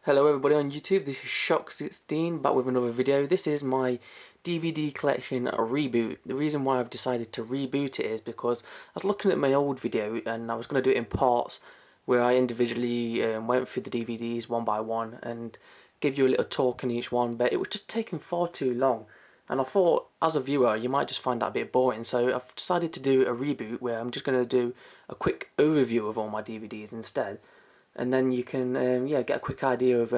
Hello everybody on YouTube, this is Shock16 back with another video. This is my DVD collection reboot. The reason why I've decided to reboot it is because I was looking at my old video and I was going to do it in parts where I individually went through the DVDs one by one and give you a little talk in each one, but it was just taking far too long. And I thought, as a viewer, you might just find that a bit boring, so I've decided to do a reboot where I'm just going to do a quick overview of all my DVDs instead. And then you can get a quick idea of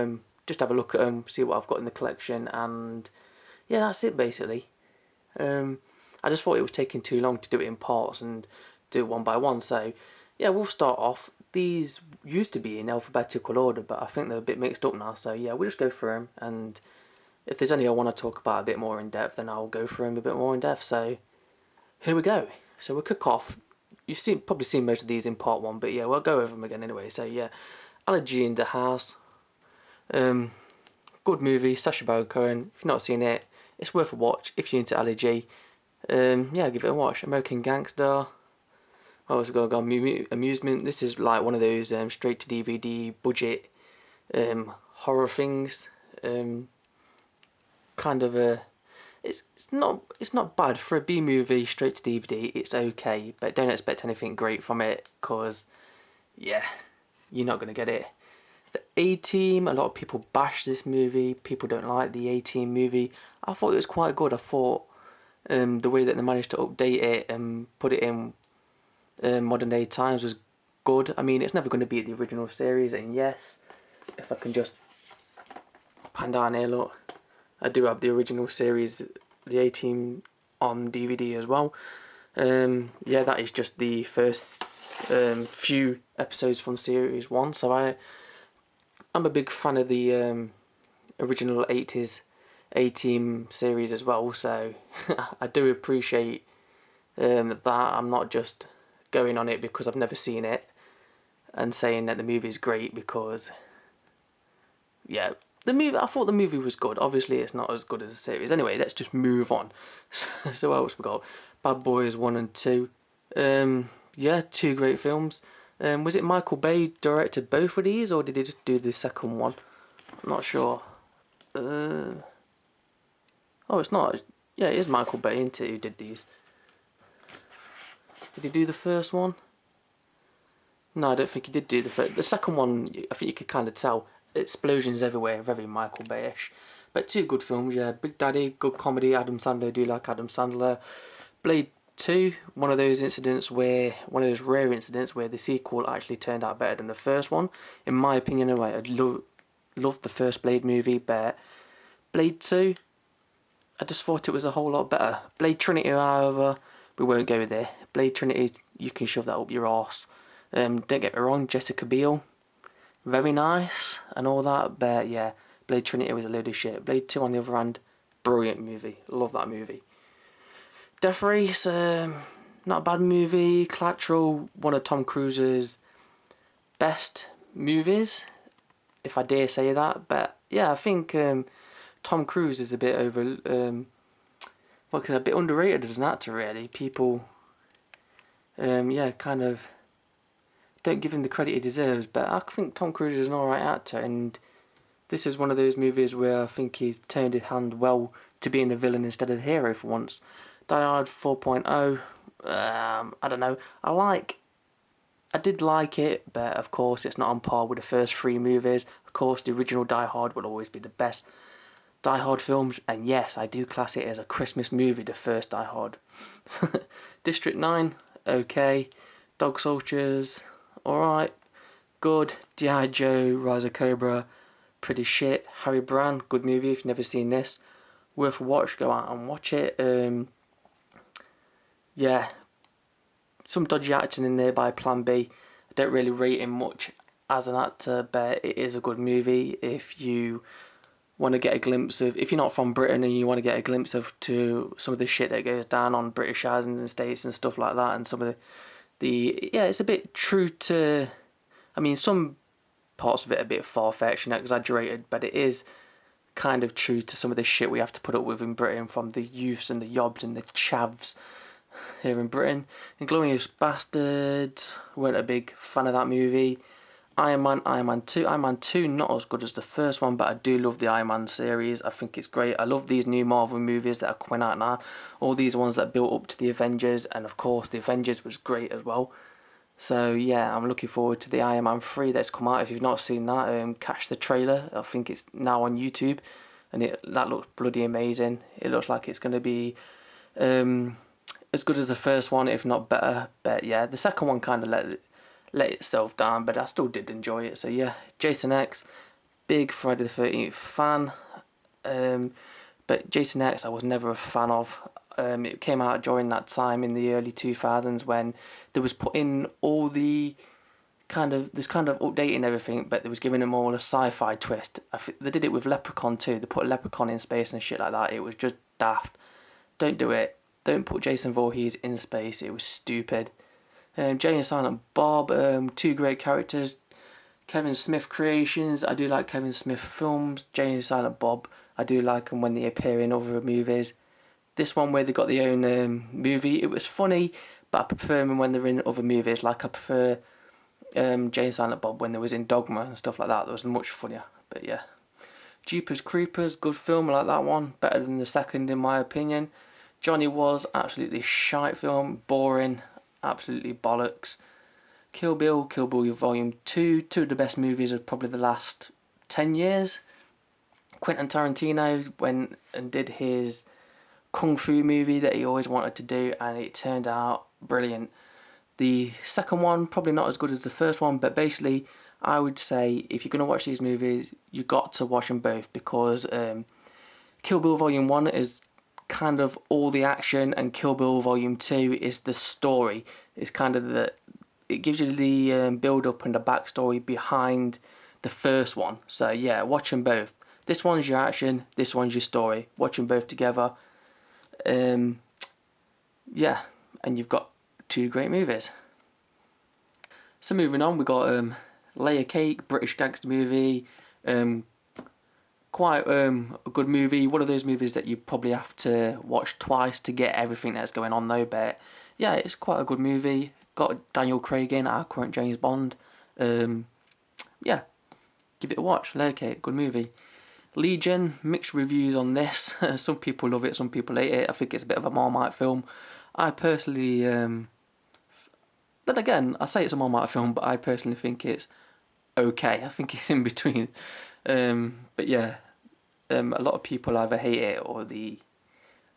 just have a look at them, see what I've got in the collection, and yeah, that's it basically. I just thought it was taking too long to do it in parts and do it one by one, so yeah, we'll start off. These used to be in alphabetical order, but I think they're a bit mixed up now, so yeah, we'll just go through them, and if there's any I want to talk about a bit more in depth, then I'll go through them a bit more in depth. So here we go. So we'll kick off. You've probably seen most of these in part one, but yeah, we'll go over them again anyway. So yeah, Allergy in the House. Good movie, Sacha Baron Cohen. If you've not seen it, it's worth a watch if you're into Allergy. Yeah, give it a watch. American Gangster. Oh, it's got Amusement. This is like one of those straight to DVD budget horror things. Kind of a. It's not bad for a B movie straight to DVD. It's okay, but don't expect anything great from it, cause yeah, you're not gonna get it. The A-Team, a lot of people bash this movie. People don't like the A-Team movie. I thought it was quite good. I thought the way that they managed to update it and put it in modern day times was good. I mean, it's never going to beat the original series, and yes, if I can just pan down here, look. I do have the original series, the A-Team, on DVD as well. Yeah, that is just the first few episodes from series 1. So I'm a big fan of the original 80s A-Team series as well. So I do appreciate that. I'm not just going on it because I've never seen it and saying that the movie is great because, yeah. I thought the movie was good. Obviously, it's not as good as the series. Anyway, let's just move on. So what else we got? Bad Boys 1 and 2. Yeah, two great films. Was it Michael Bay directed both of these, or did he just do the second one? I'm not sure. Oh, it's not. Yeah, it is Michael Bay, isn't it, who did these? Did he do the first one? No, I don't think he did do the first. The second one, I think you could kind of tell. Explosions everywhere, very Michael Bay-ish. But two good films, yeah. Big Daddy, good comedy. Adam Sandler, do like Adam Sandler. Blade 2, one of those rare incidents where the sequel actually turned out better than the first one. In my opinion, anyway, I loved the first Blade movie, but Blade 2, I just thought it was a whole lot better. Blade Trinity, however, we won't go there. Blade Trinity, you can shove that up your arse. Don't get me wrong, Jessica Biel, very nice and all that, but yeah, Blade Trinity was a load of shit. Blade 2 on the other hand, brilliant movie. Love that movie. Death Race, not a bad movie. Collateral, one of Tom Cruise's best movies, if I dare say that. But yeah, I think Tom Cruise is a bit a bit underrated as an actor, really. People, yeah, kind of don't give him the credit he deserves, but I think Tom Cruise is an alright actor, and this is one of those movies where I think he's turned his hand well to being a villain instead of a hero for once. Die Hard 4.0, I don't know, I did like it, but of course it's not on par with the first three movies. Of course the original Die Hard will always be the best Die Hard films, and yes, I do class it as a Christmas movie, the first Die Hard. District 9, okay. Dog Soldiers, alright, good. G.I. Joe, Rise of Cobra, pretty shit. Harry Brand, good movie if you've never seen this. Worth a watch, go out and watch it. Yeah, some dodgy acting in there by Plan B. I don't really rate him much as an actor, but it is a good movie if you want to get a glimpse of, if you're not from Britain and you want to get a glimpse of to some of the shit that goes down on British Islands and States and stuff like that, and some of yeah, it's a bit true to, I mean, some parts of it are a bit far-fetched and exaggerated, but it is kind of true to some of the shit we have to put up with in Britain, from the youths and the yobs and the chavs here in Britain. Inglourious Bastards, weren't a big fan of that movie. Iron Man 2. Iron Man 2 not as good as the first one, but I do love the Iron Man series. I think it's great. I love these new Marvel movies that are coming out now. All these ones that built up to the Avengers, and of course the Avengers was great as well. So yeah, I'm looking forward to the Iron Man 3 that's come out. If you've not seen that, catch the trailer. I think it's now on YouTube, and that looks bloody amazing. It looks like it's going to be um, as good as the first one, if not better. But yeah, the second one kind of let itself down, but I still did enjoy it. So yeah, Jason X, big Friday the 13th fan. But Jason X I was never a fan of. It came out during that time in the early 2000s when there was putting all the kind of updating everything, but they was giving them all a sci-fi twist. They did it with Leprechaun too. They put Leprechaun in space and shit like that. It was just daft. Don't do it. Don't put Jason Voorhees in space. It was stupid. Jay and Silent Bob, two great characters. Kevin Smith creations. I do like Kevin Smith films. Jay and Silent Bob, I do like them when they appear in other movies. This one where they got their own movie, it was funny, but I prefer them when they're in other movies. Like I prefer Jay and Silent Bob when they was in Dogma and stuff like that. That was much funnier. But yeah, Jeepers Creepers, good film. I like that one. Better than the second in my opinion. Johnny Was, absolutely shite film, boring, absolutely bollocks. Kill Bill Volume 2, two of the best movies of probably the last 10 years. Quentin Tarantino went and did his Kung Fu movie that he always wanted to do, and it turned out brilliant. The second one, probably not as good as the first one, but basically, I would say if you're going to watch these movies, you got to watch them both, because Kill Bill Volume 1 is kind of all the action, and Kill Bill Volume 2 is the story. It's kind of it gives you the build up and the backstory behind the first one. So yeah, watch them both. This one's your action, this one's your story. Watch them both together. Yeah, and you've got two great movies. So moving on, we got Layer Cake, British gangster movie. Quite a good movie. One of those movies that you probably have to watch twice to get everything that's going on though. But yeah, it's quite a good movie. Got Daniel Craig in, our current James Bond. Yeah, give it a watch. Layer Cake, good movie. Legion, mixed reviews on this. Some people love it, some people hate it. I think it's a bit of a Marmite film. I personally, then again, I say it's a Marmite film, but I personally think it's okay. I think it's in between. But yeah, a lot of people either hate it or they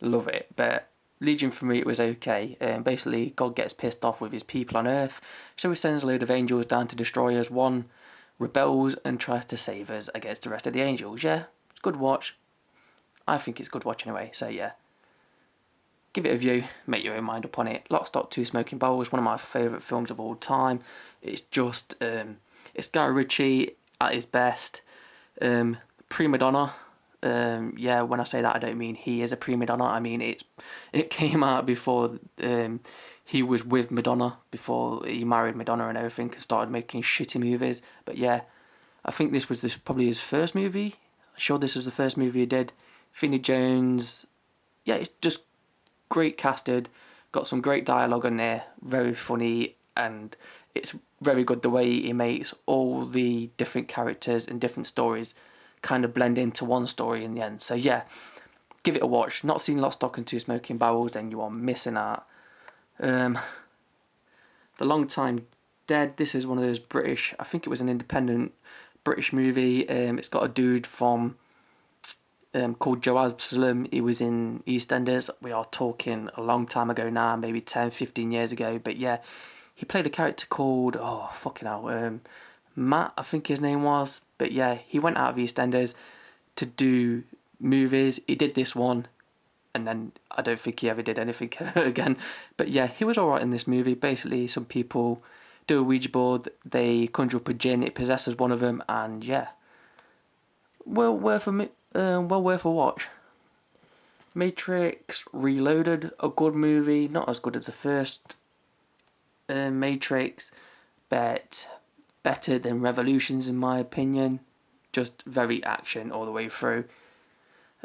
love it. But Legion for me, it was okay. Basically, God gets pissed off with his people on Earth, so he sends a load of angels down to destroy us. One rebels and tries to save us against the rest of the angels. Yeah, it's good watch. I think it's good watch anyway, so yeah. Give it a view, make your own mind up on it. Lock, Stock, Two Smoking Barrels, one of my favourite films of all time. It's just, it's Guy Ritchie at his best. Prima donna. Yeah, when I say that, I don't mean he is a prima donna. I mean it came out before he was with Madonna, before he married Madonna and everything, and started making shitty movies. But yeah, I think this was probably his first movie. I'm sure this was the first movie he did. Vinnie Jones. Yeah, it's just great casted. Got some great dialogue in there. Very funny, and it's very good the way he makes all the different characters and different stories kind of blend into one story in the end. So yeah, give it a watch. Not seen Lock, Stock and Two Smoking Barrels, and you are missing out. The Long Time Dead. This is one of those British, I think it was an independent British movie. It's got a dude from called Joe Absalom. He was in EastEnders. We are talking a long time ago now, maybe 10, 15 years ago. But yeah, he played a character called, oh fucking hell, Matt, I think his name was. But yeah, he went out of EastEnders to do movies. He did this one, and then I don't think he ever did anything again. But yeah, he was alright in this movie. Basically, some people do a Ouija board, they conjure up a djinn, it possesses one of them, and yeah, well worth a watch. Matrix Reloaded, a good movie, not as good as the first Matrix, but better than Revolutions in my opinion. Just very action all the way through.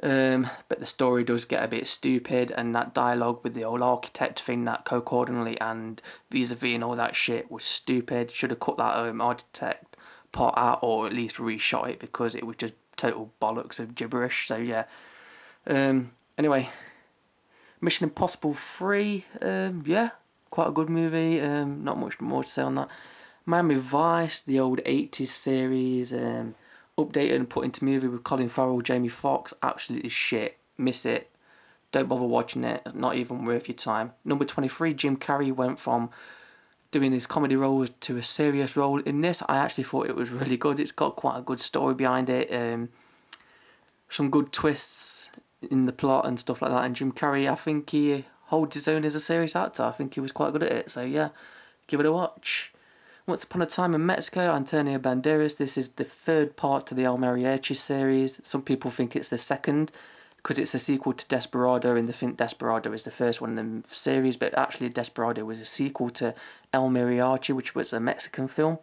But the story does get a bit stupid, and that dialogue with the old architect thing, that co-coordinately and vis-a-vis and all that shit was stupid. Should have cut that architect part out, or at least reshot it, because it was just total bollocks of gibberish. So yeah. Anyway, Mission Impossible 3, yeah, quite a good movie. Not much more to say on that. Miami Vice, the old 80s series, updated and put into movie with Colin Farrell, Jamie Foxx, absolutely shit. Miss it. Don't bother watching it. It's not even worth your time. Number 23, Jim Carrey went from doing his comedy roles to a serious role in this. I actually thought it was really good. It's got quite a good story behind it. Some good twists in the plot and stuff like that. And Jim Carrey, I think he holds his own as a serious actor. I think he was quite good at it. So yeah, give it a watch. Once Upon a Time in Mexico, Antonio Banderas. This is the third part to the El Mariachi series. Some people think it's the second, because it's a sequel to Desperado, and they think Desperado is the first one in the series, but actually Desperado was a sequel to El Mariachi, which was a Mexican film,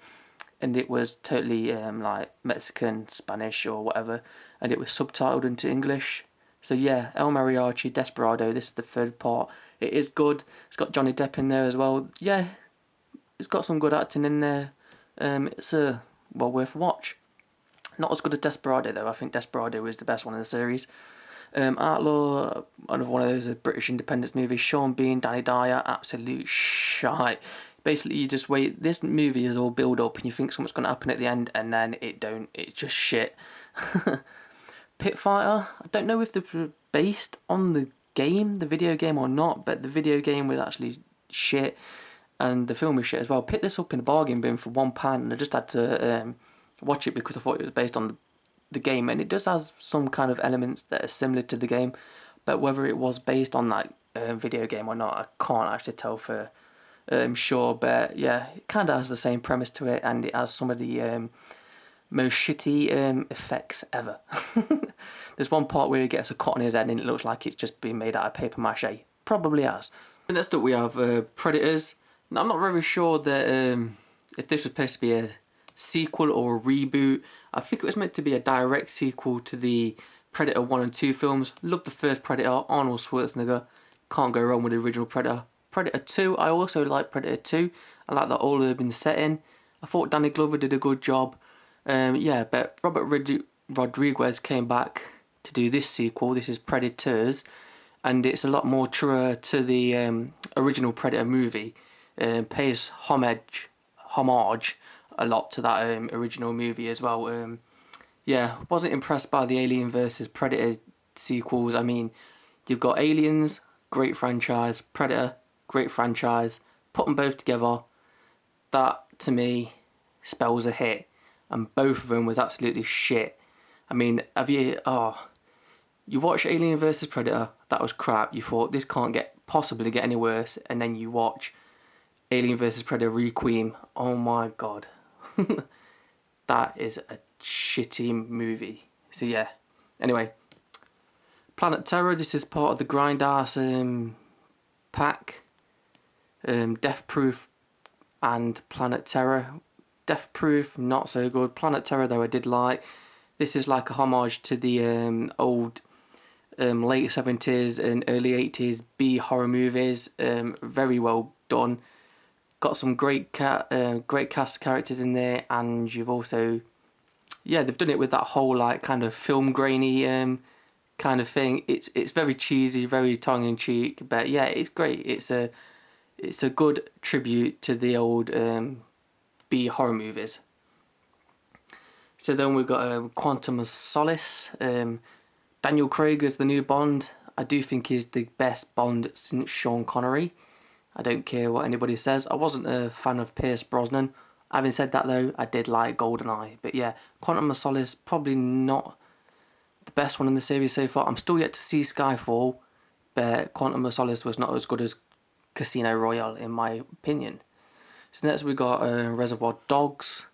and it was totally like Mexican, Spanish or whatever, and it was subtitled into English. So yeah, El Mariachi, Desperado, this is the third part. It is good. It's got Johnny Depp in there as well. Yeah, it's got some good acting in there. It's well worth a watch. Not as good as Desperado though. I think Desperado is the best one in the series. Outlaw, another one of those British independence movies. Sean Bean, Danny Dyer, absolute shite. Basically, you just wait. This movie is all build up, and you think something's going to happen at the end, and then it don't. It's just shit. Pit Fighter. I don't know if they were based on the game, the video game, or not, but the video game was actually shit, and the film was shit as well. Picked this up in a bargain bin for £1, and I just had to watch it because I thought it was based on the game, and it does have some kind of elements that are similar to the game, but whether it was based on that video game or not, I can't actually tell for sure. But yeah, it kind of has the same premise to it, and it has some of the most shitty effects ever. There's one part where he gets a cut on his head and it looks like it's just been made out of paper mache. Probably has. Next up we have Predators. Now I'm not very sure that if this was supposed to be a sequel or a reboot. I think it was meant to be a direct sequel to the Predator 1 and 2 films. Love the first Predator, Arnold Schwarzenegger. Can't go wrong with the original Predator. Predator 2, I also like Predator 2. I like that all urban setting. I thought Danny Glover did a good job. Yeah, but Robert Rodriguez came back to do this sequel. This is Predators, and it's a lot more truer to the original Predator movie. Pays homage a lot to that original movie as well. Yeah, wasn't impressed by the Alien vs Predator sequels. I mean, you've got Aliens, great franchise, Predator, great franchise. Put them both together, that to me spells a hit. And both of them was absolutely shit. I mean, you watch Alien vs Predator, that was crap. You thought this can't possibly get any worse, and then you watch Alien vs Predator Requiem. Oh my god, that is a shitty movie. So yeah. Anyway, Planet Terror. This is part of the Grindhouse pack. Death Proof and Planet Terror. Death Proof, not so good. Planet Terror, though, I did like. This is like a homage to the old late 70s and early 80s B horror movies. Very well done. Got some great cast characters in there, and you've also, yeah, they've done it with that whole like kind of film grainy kind of thing. It's very cheesy, very tongue in cheek, but yeah, it's great. It's a good tribute to the old B horror movies. So then we've got Quantum of Solace. Daniel Craig as the new Bond. I do think he's the best Bond since Sean Connery. I don't care what anybody says. I wasn't a fan of Pierce Brosnan. Having said that though, I did like GoldenEye. But yeah, Quantum of Solace, probably not the best one in the series so far. I'm still yet to see Skyfall, but Quantum of Solace was not as good as Casino Royale in my opinion. So next we got Reservoir Dogs,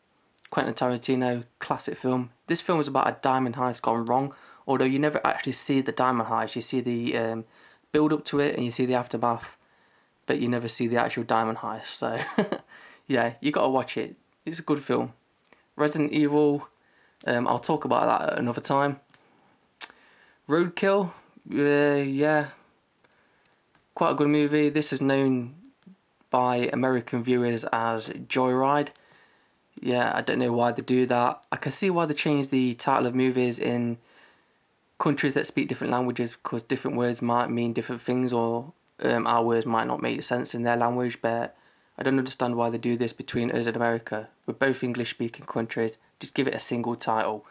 Quentin Tarantino, classic film. This film is about a diamond heist gone wrong, although you never actually see the diamond heist. You see the build up to it and you see the aftermath, but you never see the actual diamond heist. So yeah, you got to watch it. It's a good film. Resident Evil, I'll talk about that at another time. Roadkill, yeah, quite a good movie. This is known by American viewers as Joyride. Yeah, I don't know why they do that. I can see why they change the title of movies in countries that speak different languages, because different words might mean different things, or our words might not make sense in their language. But I don't understand why they do this between us and America. We're both English speaking countries. Just give it a single title.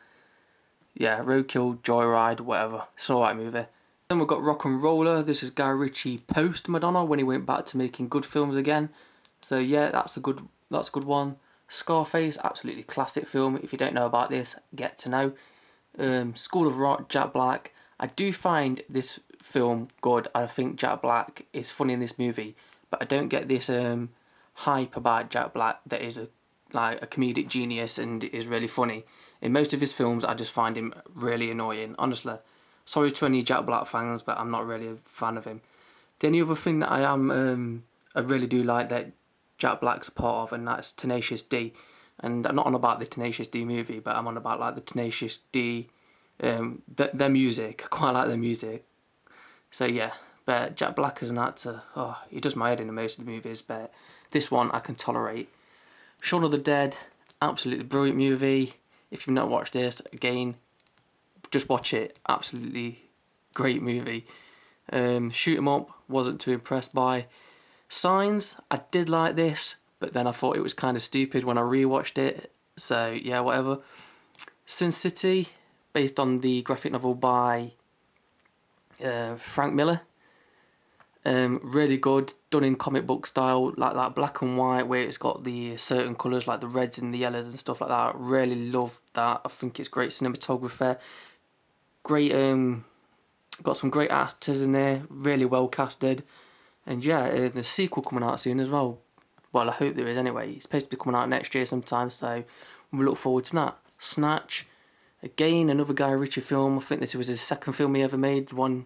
Yeah, Roadkill, Joyride, whatever. It's an alright movie. Then we've got Rock and Roller. This is Guy Ritchie post Madonna, when he went back to making good films again. So yeah, that's a good one. Scarface, absolutely classic film. If you don't know about this, get to know. School of Rock, Jack Black. I do find this film good. I think Jack Black is funny in this movie, but I don't get this hype about Jack Black that is like a comedic genius and is really funny. In most of his films, I just find him really annoying, honestly. Sorry to any Jack Black fans, but I'm not really a fan of him. The only other thing that I really do like that Jack Black's a part of, and that's Tenacious D. And I'm not on about the Tenacious D movie, but I'm on about like the Tenacious D, their music. I quite like their music. So yeah, but Jack Black as an actor, oh, he does my head in most of the movies, but this one I can tolerate. Shaun of the Dead, absolutely brilliant movie. If you've not watched this, again, just watch it. Absolutely great movie. Shoot 'em Up, wasn't too impressed by. Signs, I did like this, but then I thought it was kind of stupid when I rewatched it. So yeah, whatever. Sin City, based on the graphic novel by Frank Miller. Really good, done in comic book style, like that black and white, where it's got the certain colours like the reds and the yellows and stuff like that. Really love that. I think it's great cinematography. Great, got some great actors in there, really well casted. And yeah, the sequel coming out soon as well. Well, I hope there is anyway. It's supposed to be coming out next year sometime, so we look forward to that. Snatch, again, another Guy Ritchie film. I think this was his second film he ever made. The one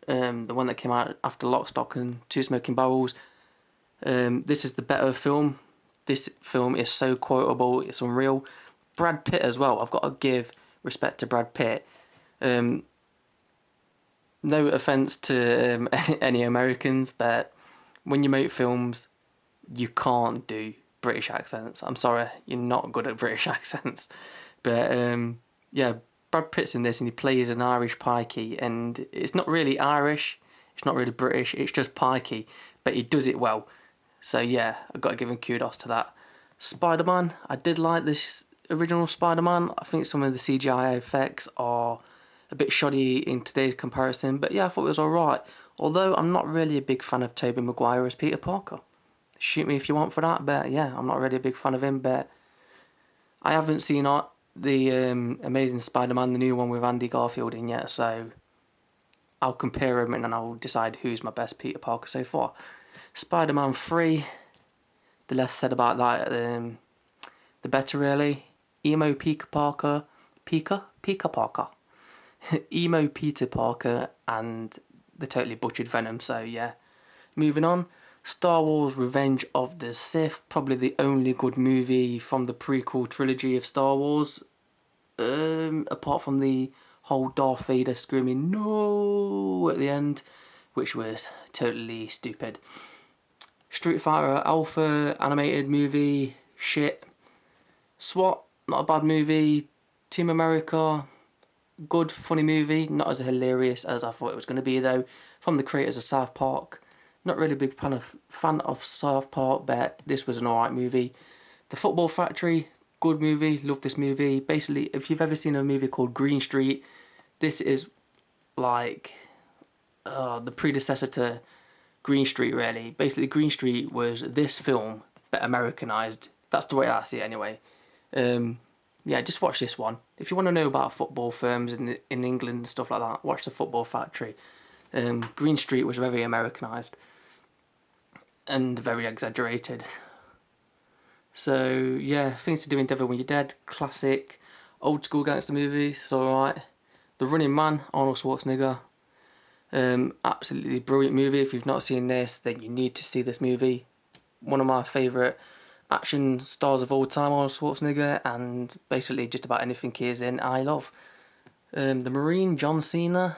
that came out after Lock, Stock and Two Smoking Barrels. This is the better film. This film is so quotable, it's unreal. Brad Pitt as well. I've got to give respect to Brad Pitt. No offence to any Americans, but when you make films, you can't do British accents. I'm sorry, you're not good at British accents. But yeah, Brad Pitt's in this and he plays an Irish pikey, and it's not really Irish, it's not really British, it's just pikey, but he does it well. So yeah, I've got to give him kudos to that. Spider-Man, I did like this original Spider-Man. I think some of the CGI effects are a bit shoddy in today's comparison, but yeah, I thought it was alright. Although I'm not really a big fan of Tobey Maguire as Peter Parker. Shoot me if you want for that, but yeah, I'm not really a big fan of him. But I haven't seen the Amazing Spider-Man, the new one with Andy Garfield in yet, so I'll compare him and then I'll decide who's my best Peter Parker so far. Spider-Man 3, the less said about that, the better really. Emo Peter Parker, Peter Parker. Emo Peter Parker and the totally butchered Venom, so yeah. Moving on, Star Wars Revenge of the Sith, probably the only good movie from the prequel trilogy of Star Wars, apart from the whole Darth Vader screaming "No" at the end, which was totally stupid. Street Fighter Alpha animated movie, shit. SWAT, not a bad movie. Team America, good, funny movie, not as hilarious as I thought it was going to be though. From the creators of South Park. Not really a big fan of South Park, but this was an alright movie. The Football Factory, good movie, love this movie. Basically, if you've ever seen a movie called Green Street, this is like the predecessor to Green Street really. Basically, Green Street was this film, but Americanized. That's the way I see it anyway. Yeah, just watch this one. If you want to know about football firms in England and stuff like that, watch The Football Factory. Green Street was very Americanized and very exaggerated. So yeah, things to do in Devil When You're Dead, classic, old school gangster movie, it's alright. The Running Man, Arnold Schwarzenegger, absolutely brilliant movie. If you've not seen this, then you need to see this movie. One of my favourite action stars of all time, Arnold Schwarzenegger, and basically just about anything he is in, I love. The Marine, John Cena.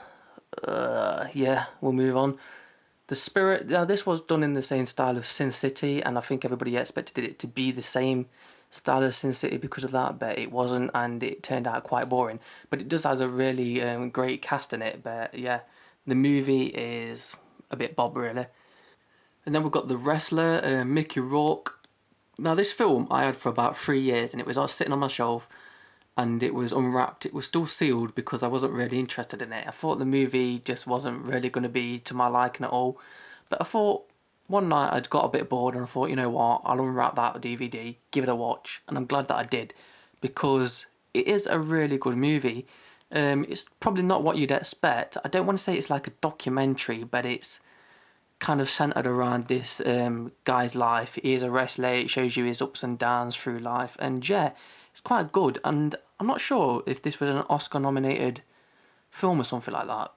Yeah, we'll move on. The Spirit, this was done in the same style of Sin City, and I think everybody expected it to be the same style as Sin City because of that, but it wasn't, and it turned out quite boring. But it does have a really great cast in it, but yeah, the movie is a bit bob, really. And then we've got The Wrestler, Mickey Rourke. Now, this film I had for about 3 years, and it was sitting on my shelf, and it was unwrapped. It was still sealed because I wasn't really interested in it. I thought the movie just wasn't really going to be to my liking at all. But I thought one night I'd got a bit bored and I thought, you know what, I'll unwrap that DVD, give it a watch, and I'm glad that I did because it is a really good movie. It's probably not what you'd expect. I don't want to say it's like a documentary, but it's kind of centered around this guy's life. He is a wrestler. It shows you his ups and downs through life, and yeah, it's quite good. And I'm not sure if this was an Oscar-nominated film or something like that,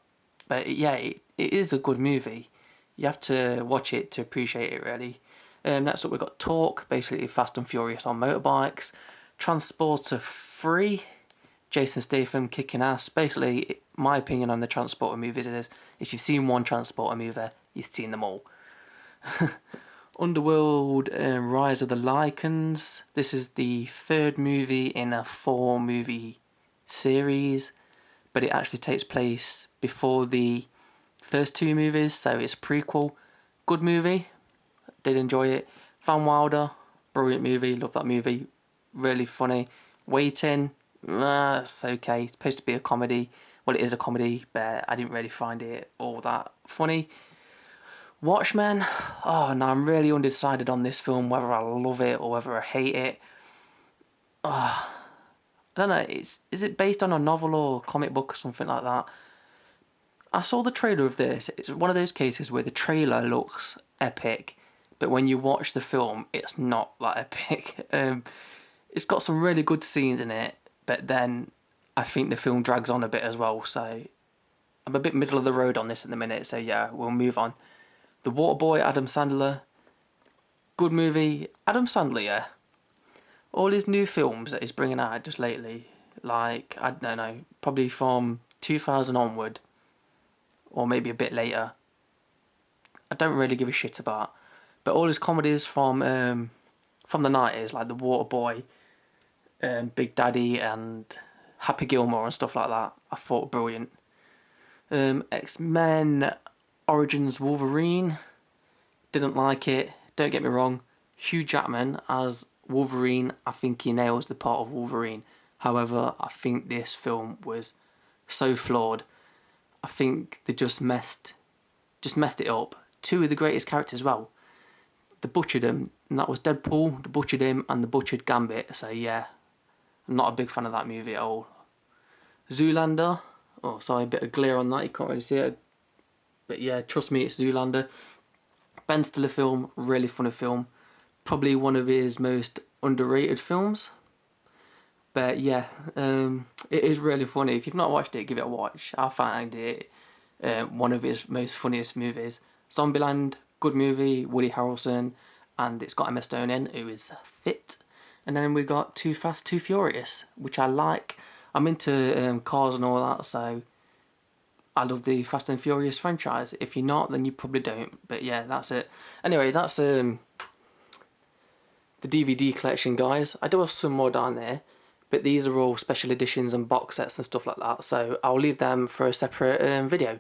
but yeah, it is a good movie. You have to watch it to appreciate it, really. Next up, we've got Talk, basically Fast and Furious on motorbikes. Transporter 3, Jason Statham kicking ass. Basically, my opinion on the Transporter movies is if you've seen one Transporter movie, you've seen them all. Underworld, Rise of the Lycans. This is the third movie in a 4-movie series, but it actually takes place before the first 2 movies, so it's a prequel. Good movie, did enjoy it. Van Wilder, brilliant movie, love that movie, really funny. Waiting, it's okay, it's supposed to be a comedy. Well, it is a comedy, but I didn't really find it all that funny. Watchmen, oh no, I'm really undecided on this film, whether I love it or whether I hate it. I don't know, is it based on a novel or comic book or something like that? I saw the trailer of this. It's one of those cases where the trailer looks epic, but when you watch the film, it's not that epic. It's got some really good scenes in it, but then I think the film drags on a bit as well, so I'm a bit middle of the road on this at the minute, so yeah, we'll move on. The Waterboy, Adam Sandler, good movie. Adam Sandler, yeah. All his new films that he's bringing out just lately, like, I don't know, probably from 2000 onward, or maybe a bit later, I don't really give a shit about. But all his comedies from the 90s, like The Waterboy, Big Daddy, and Happy Gilmore and stuff like that, I thought brilliant. X-Men Origins Wolverine, didn't like it, don't get me wrong. Hugh Jackman as Wolverine, I think he nails the part of Wolverine. However, I think this film was so flawed. I think they just messed it up. 2 of the greatest characters as well. They butchered him, and that was Deadpool, they butchered him, and they butchered Gambit, so yeah, I'm not a big fan of that movie at all. Zoolander, oh sorry, a bit of glare on that, you can't really see it. But yeah, trust me, it's Zoolander. Ben Stiller film, really funny film. Probably one of his most underrated films. But yeah, it is really funny. If you've not watched it, give it a watch. I find it one of his most funniest movies. Zombieland, good movie, Woody Harrelson, and it's got Emma Stone in, who is fit. And then we got Too Fast, Too Furious, which I like. I'm into cars and all that, so I love the Fast and Furious franchise. If you're not, then you probably don't. But yeah, that's it. Anyway, that's the DVD collection, guys. I do have some more down there, but these are all special editions and box sets and stuff like that, so I'll leave them for a separate video.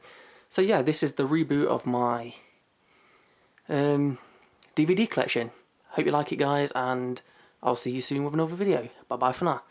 So yeah, this is the reboot of my DVD collection. Hope you like it, guys, and I'll see you soon with another video. Bye bye for now.